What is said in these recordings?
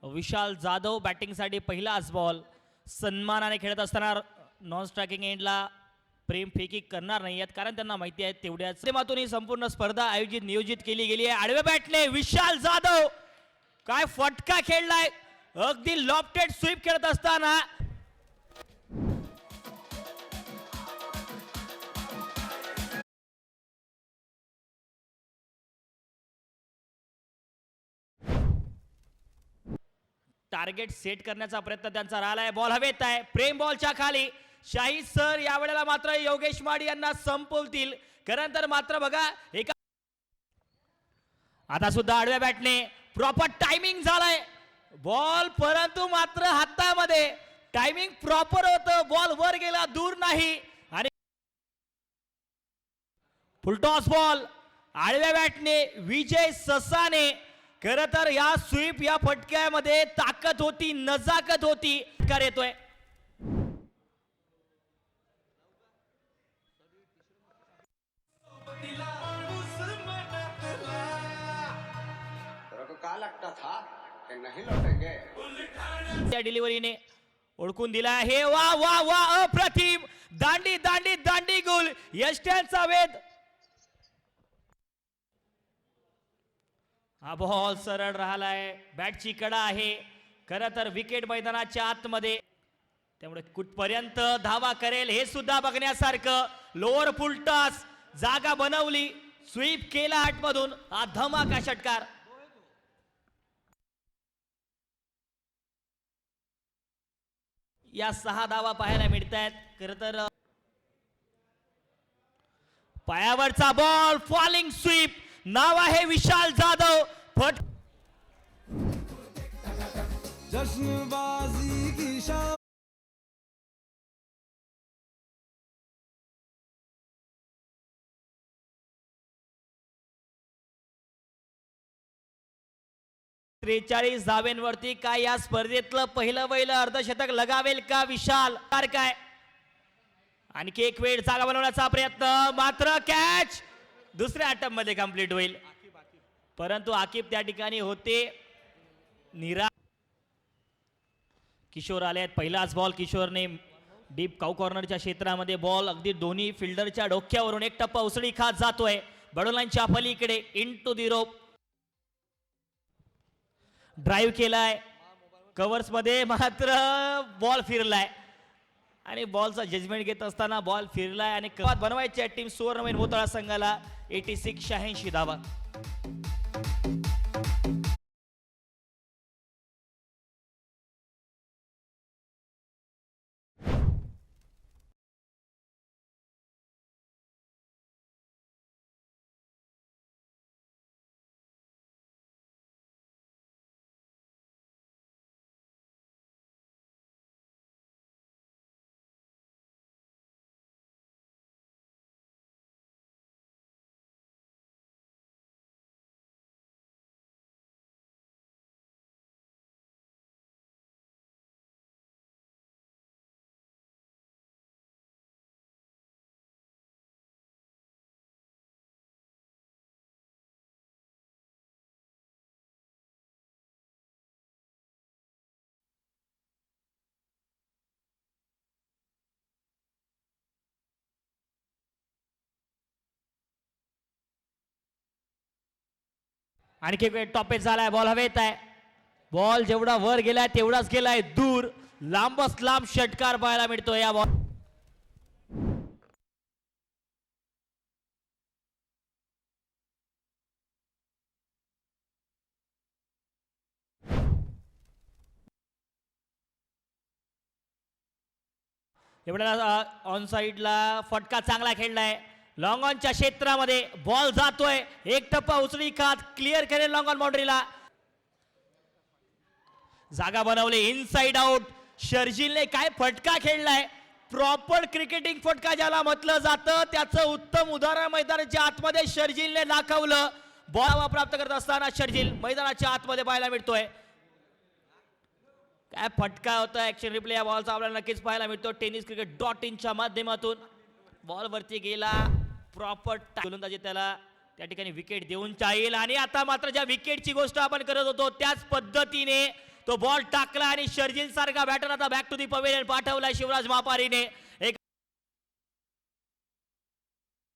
विशाल जाधव बॅटिंगसाठी पहिलाच बॉल सन्मानाने खेळत असताना नॉन स्ट्रायकिंग एंडला प्रेम फेकी करणार नाही आहेत कारण त्यांना माहिती आहे तेवढ्याच माध्यमातून ही संपूर्ण स्पर्धा आयोजित नियोजित केली गेली आहे. आडव्या बॅटने विशाल जाधव काय फटका खेळलाय, अगदी लॉफ्टेड स्वीप खेळत असताना टार्गेट सेट करण्याचा प्रयत्न त्यांचा राहिलाय. बॉल हवेत आहे, प्रेम बॉलच्या खाली. शाहीद सर यावेळेला मात्र योगेश माडी यांना संपवतील. खरं तर मात्र बघा एका आता सुद्धा आडव्या बॅटने प्रॉपर टायमिंग झालाय बॉल, परंतु मात्र हातामध्ये टायमिंग प्रॉपर होतं, बॉल वर गेला, दूर नाही. आणि फुलटॉस बॉल आडव्या बॅटने विजय ससाने. खरं तर या स्वीप या फटक्यामध्ये ताकद होती, नजाकत होती. कर येतोय का लगता था कि नहीं लौटेंगे. त्या डिलिव्हरीने ओळखून दिला हे. वा वा वा अप्रतिम दांडी दांडी दांडी गोल यष्ट्यांचा वेध. हा बॉल सरळ राहिलाय, बॅटची कडा आहे. खरं तर विकेट मैदानाच्या आतमध्ये, त्यामुळे कुठपर्यंत धावा करेल हे सुद्धा बघण्यासारखं. लोअर फुल टॉस जागा बनवली, स्वीप केला आतमधून. हा धमाका षटकार. या 6 धावा पाहायला मिळत आहेत. खरं तर पायावरचा बॉल फॉलिंग स्वीप. नाव आहे विशाल जाधव. फट जश्नबाजी की शाम 43 धावेंवरती काय या स्पर्धेतलं पहिलं अर्धशतक लगावेल का विशाल? काय आणखी एक वेळ जागा बनवण्याचा प्रयत्न, मात्र कॅच दुसऱ्या अटेम्प्ट मध्ये कंप्लीट होईल. परंतु आकिब त्या ठिकाणी होते निरा. किशोर आले आहेत. पहिलाच बॉल किशोरने डीप काऊ कॉर्नरच्या क्षेत्रामध्ये बॉल अगदी दोन्ही फिल्डरच्या डोक्यावरून एक टप्पा उसळी खात जातोय बडोलांच्या पलीकडे. Into the rope drive केलाय, कव्हर्स मध्ये मात्र बॉल फिरलाय आणि बॉलचा जजमेंट घेत असताना बॉल फिरलाय आणि कवात बनवायची टीम सुवर्णमय मोताळा संघाला 86 धावा. आणखी एक टॉपेज झालाय, बॉल हवेत आहे. बॉल जेवढा वर गेलाय तेवढाच गेलाय दूर. लांबच लांब षटकार पाहायला मिळतो या बॉल. एवढ्या ऑन साइडला फटका चांगला खेळलाय. लॉंग ऑनच्या क्षेत्रामध्ये बॉल जातोय, एक टप्पा उचली खात क्लिअर करेल लॉंग ऑन बाउंड्रीला. जागा बनवली इनसाइड आउट. शर्जिलने काय फटका खेळलाय, प्रॉपर क्रिकेटिंग फटका ज्याला म्हटलं जातं त्याचं उत्तम उदाहरण मैदानाच्या आतमध्ये शर्जिलने दाखवलं. बॉल प्राप्त करत असताना शर्जिल मैदानाच्या आतमध्ये पाहायला मिळतोय. काय फटका होता, ऍक्शन रिप्ले या बॉलचा आपल्याला नक्कीच पाहायला मिळतो tenniscricket.in च्या माध्यमातून. बॉल वरती गेला, प्रॉपर गोलंदाजी त्याला त्या ठिकाणी विकेट देऊन जाईल. आणि आता मात्र ज्या विकेटची गोष्ट आपण करत होतो त्याच पद्धतीने तो बॉल टाकला आणि शर्जिल सारखा बॅटर आता बॅक टू दी पवेलियन पाठवला शिवराज मापारीने. एक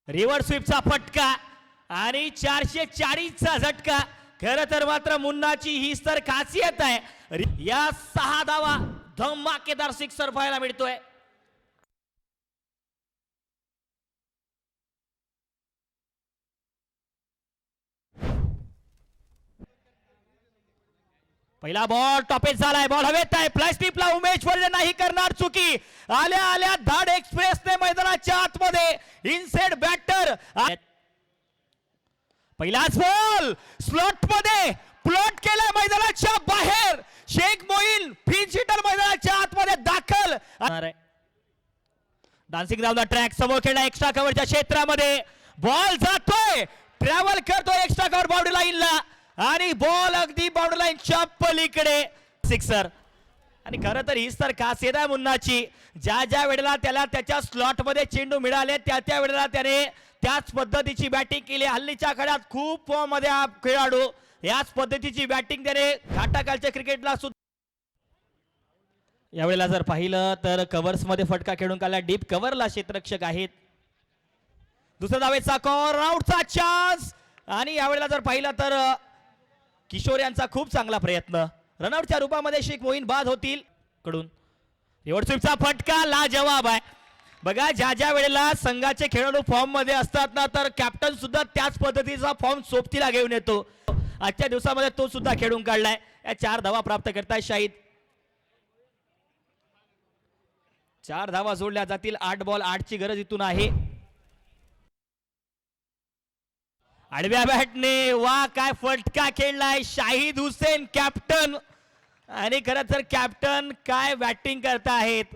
रिव्हर्स स्वीपचा फटका आणि 440चा झटका. खरं तर मात्र मुन्नाची हीच तर खासियत आहे. या 6 धावा धमाकेदार सिक्सर पाहायला मिळतोय. पहिला बॉल टॉपेज झालाय. बॉल हवेत आहे. प्लास्टिकला उमेश वर्धन नाही करणार चुकी. आल्या आल्या धाड एक्सप्रेसने मैदानाच्या आतमध्ये इनसेट बॅटर. पहिलाच बॉल स्लॉट मध्ये प्लॉट केलाय मैदानाच्या बाहेर. शेख मोईन फिंच हिटर मैदानाच्या आतमध्ये दाखल. डान्सिंग डाऊन द ट्रॅक समोर खेळला एक्स्ट्रा कव्हरच्या क्षेत्रामध्ये. बॉल जातोय ट्रॅव्हल करतोय एक्स्ट्रा कव्हर बाउंड्री लाईनला आणि बॉल अगदी बाउंड्री लाईनच्या पलीकडे सिक्सर. आणि खरं तर हीच तर खासियत आहे मुन्नाची. ज्या ज्या वेळेला त्याला त्याच्या स्लॉट मध्ये चेंडू मिळाले त्या त्या वेळेला त्याने त्याच पद्धतीची बॅटिंग केली. हल्लीच्या काळात खूप फॉर्म मध्ये हा खेळाडू. याच पद्धतीची बॅटिंग त्याने घाटाखालच्या क्रिकेटला सुद्धा. यावेळेला जर पाहिलं तर कव्हर्स मध्ये फटका खेळून काढला. डीप कव्हरला क्षेत्ररक्षक आहेत. दुसऱ्या धावेचा कॉर्नर आउटचा चान्स. आणि यावेळेला जर पाहिलं तर किशोर यांचा खूप चांगला प्रयत्न. रनआउटच्या रूपामध्ये शेख मोईन बाद होतील कडून. रिव्हर्स स्वीपचा फटका लाजवाब आहे. बघा ज्या ज्या वेळेला संघाचे खेळाडू फॉर्म मध्ये असतात ना तर कॅप्टन सुद्धा त्याच पद्धतीचा फॉर्म सोबतीला घेऊन येतो. आजच्या दिवसामध्ये तो सुद्धा खेळून काढलाय. या 4 धावा प्राप्त करताय शाहिद. 4 धावा जोडल्या जातील. 8 बॉल 8 ची गरज इथून आहे. आडव्या बॅटने वा काय फटका खेळलाय शाहिद हुसेन कॅप्टन. आणि खरं तर कॅप्टन काय बॅटिंग करतायत.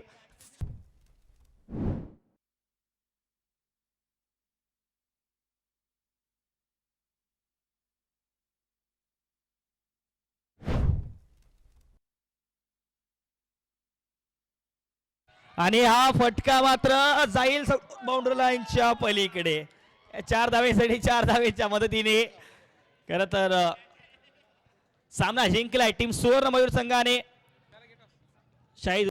आणि हा फटका मात्र जाईल बाउंड्री लाईनच्या पलीकडे. 4 धावेसाठी 4 धावेच्या मदतीने खरं तर सामना जिंकलाय टीम सुवर्ण मयूर संघाने. शाहिद